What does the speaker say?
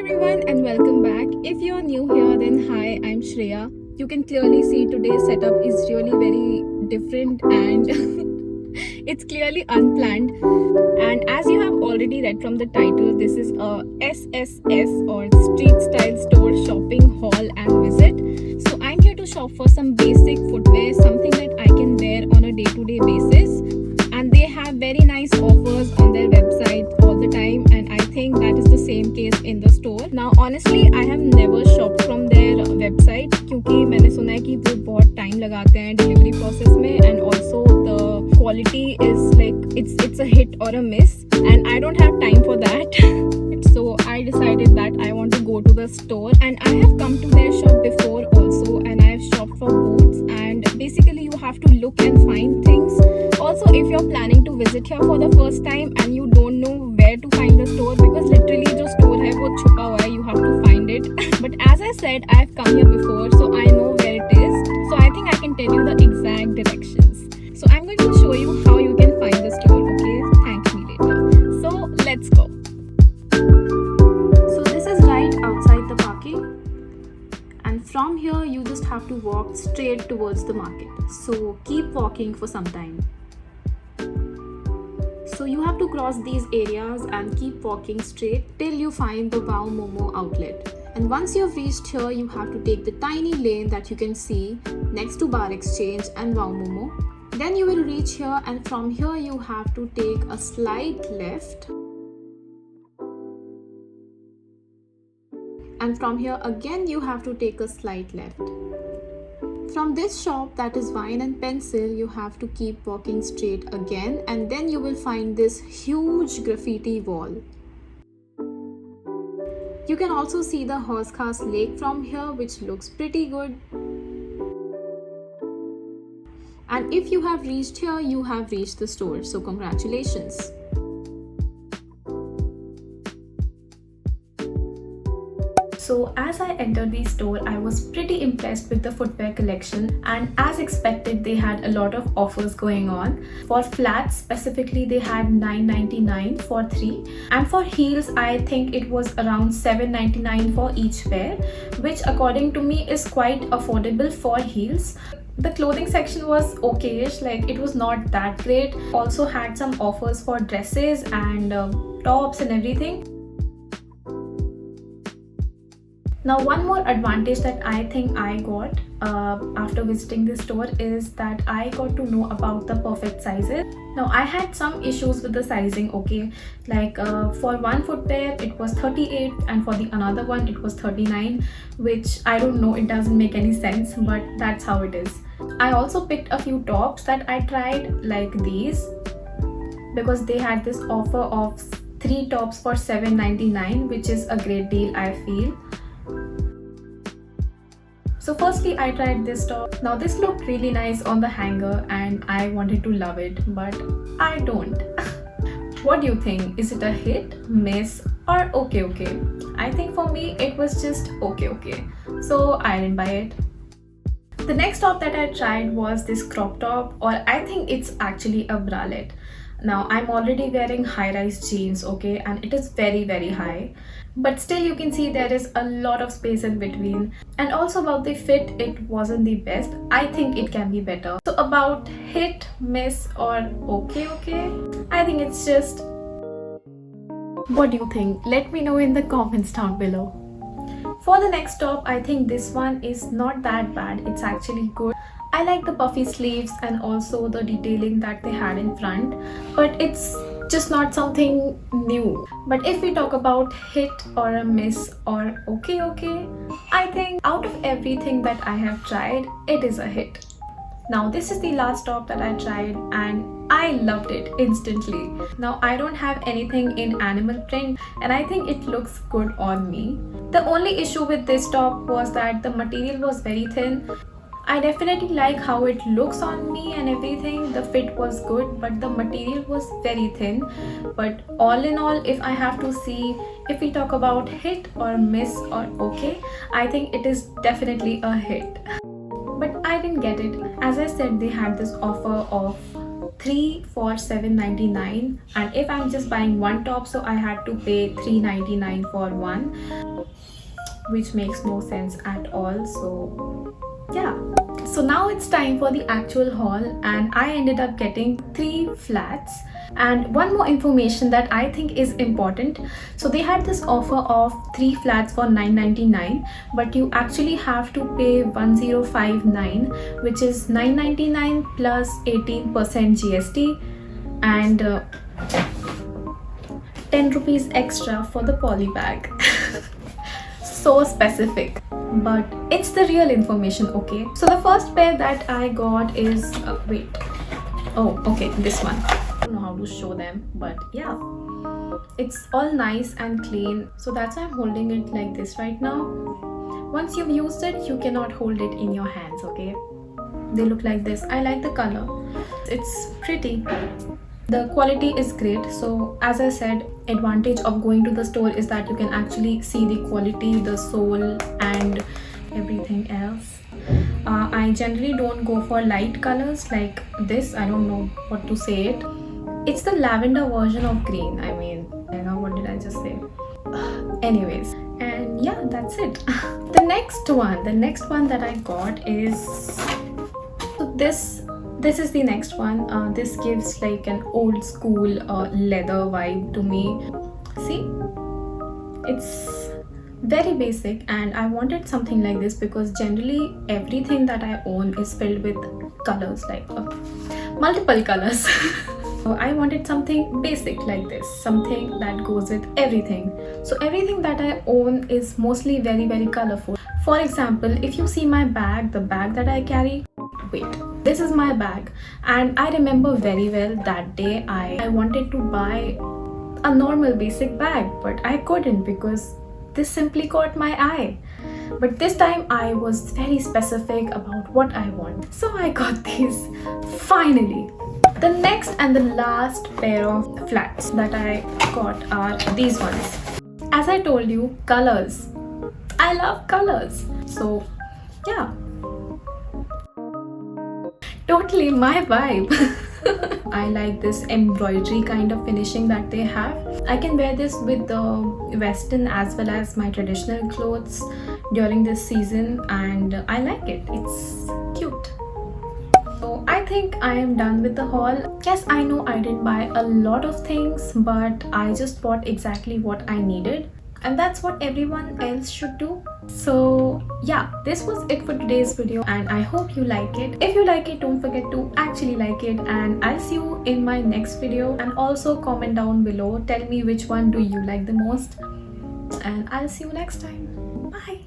everyone and welcome back. If you're new here, then hi, I'm Shreya. You can clearly see today's setup is really very different and it's clearly unplanned. And as you have already read from the title, this is a SSS or Street Style Store Shopping Haul and Visit. So I'm here to shop for some basic footwear, something that I can wear on a day-to-day basis. And they have very nice offers on their website all the time, and I think that is the same case in the store. Now honestly I have never shopped from their website क्योंकि मैंने सुना है कि वो बहुत time लगाते हैं delivery process में, and also the quality is like it's a hit or a miss and I don't have time for that. So I decided that I want to go to the store, and I have come to their shop before also, and I have shopped for boots. And basically you have to look and find things. Also, if you're planning to visit here for the first time and you don't know where to find the store, because literally जो store है वो छुपा हुआ है, you have to find it. But as I said, I have come here before, so I know where it is. So I think I can tell you the exact directions. So I'm going to show you how you can find the store. Okay, thank me later. So let's go. So this is right outside the parking, and from here you just have to walk straight towards the market. So keep walking for some time. So you have to cross these areas and keep walking straight till you find the Wow Momo outlet. And once you've reached here, you have to take the tiny lane that you can see next to Bar Exchange and Wow Momo. Then you will reach here, and from here you have to take a slight left. And from here again you have to take a slight left. From this shop, that is Wine and Pencil, you have to keep walking straight again, and then you will find this huge graffiti wall. You can also see the Horsecast Lake from here, which looks pretty good. And if you have reached here, you have reached the store, so congratulations. So as I entered the store, I was pretty impressed with the footwear collection, and as expected they had a lot of offers going on. For flats specifically they had $9.99 for 3, and for heels I think it was around $7.99 for each pair, which according to me is quite affordable for heels. The clothing section was okayish, like it was not that great. Also had some offers for dresses and tops and everything. Now one more advantage that I think I got after visiting this store is that I got to know about the perfect sizes. Now I had some issues with the sizing, okay, like for one footwear it was 38 and for the another one it was 39, which I don't know, it doesn't make any sense, but that's how it is. I also picked a few tops that I tried, like these, because they had this offer of 3 tops for $7.99, which is a great deal I feel. So firstly I tried this top. Now this looked really nice on the hanger and I wanted to love it, but I don't. What do you think? Is it a hit, miss, or okay? I think for me it was just okay. So I didn't buy it. The next top that I tried was this crop top, or I think it's actually a bralette. Now I'm already wearing high-rise jeans, okay, and it is very high, but still you can see there is a lot of space in between. And also about the fit, it wasn't the best. I think it can be better. So about hit, miss, or okay, I think it's just... What do you think? Let me know in the comments down below. For the next top, I think this one is not that bad. It's actually good. I like the puffy sleeves and also the detailing that they had in front, but it's just not something new. But if we talk about hit or a miss or okay, I think out of everything that I have tried, it is a hit. Now this is the last top that I tried and I loved it instantly. Now I don't have anything in animal print and I think it looks good on me. The only issue with this top was that the material was very thin. I definitely like how it looks on me and everything. The fit was good, but the material was very thin. But all in all, if I have to see, if we talk about hit or miss or okay, I think it is definitely a hit. But I didn't get it. As I said, they had this offer of 3 for 7.99, and if I'm just buying one top, so I had to pay 3.99 for one, which makes no sense at all. So yeah, so now it's time for the actual haul, and I ended up getting 3 flats. And one more information that I think is important, so they had this offer of 3 flats for 9.99, but you actually have to pay 1059, which is 9.99 plus 18% GST, and 10 rupees extra for the poly bag. So specific, but it's the real information, okay? So the first pair that I got is this one. I don't know how to show them, but yeah, it's all nice and clean, so that's why I'm holding it like this right now. Once you've used it, you cannot hold it in your hands, okay? They look like this. I like the color, it's pretty. The quality is great. So as I said, advantage of going to the store is that you can actually see the quality, the sole and everything else. I generally don't go for light colors like this. I don't know what to say it. It's the lavender version of green. I mean, what did I just say? Anyways, and yeah, that's it. The next one that I got is, so this is the next one. This gives like an old school leather vibe to me. See, it's very basic, and I wanted something like this because generally everything that I own is filled with colors, like multiple colors. So I wanted something basic like this, something that goes with everything. So everything that I own is mostly very, very colorful. For example, if you see my bag, the bag that I carry, this is my bag, and I remember very well that day I wanted to buy a normal basic bag, but I couldn't because this simply caught my eye. But this time I was very specific about what I want, so I got these finally. The next and the last pair of flats that I got are these ones. As I told you, colors. I love colors. So yeah, totally my vibe. I like this embroidery kind of finishing that they have. I can wear this with the western as well as my traditional clothes during this season, and I like it. It's cute. So I think I am done with the haul. Yes, I know I didn't buy a lot of things, but I just bought exactly what I needed, and that's what everyone else should do. So yeah, this was it for today's video, and I hope you like it. If you like it, don't forget to actually like it, and I'll see you in my next video. And also comment down below, tell me which one do you like the most, and I'll see you next time. Bye.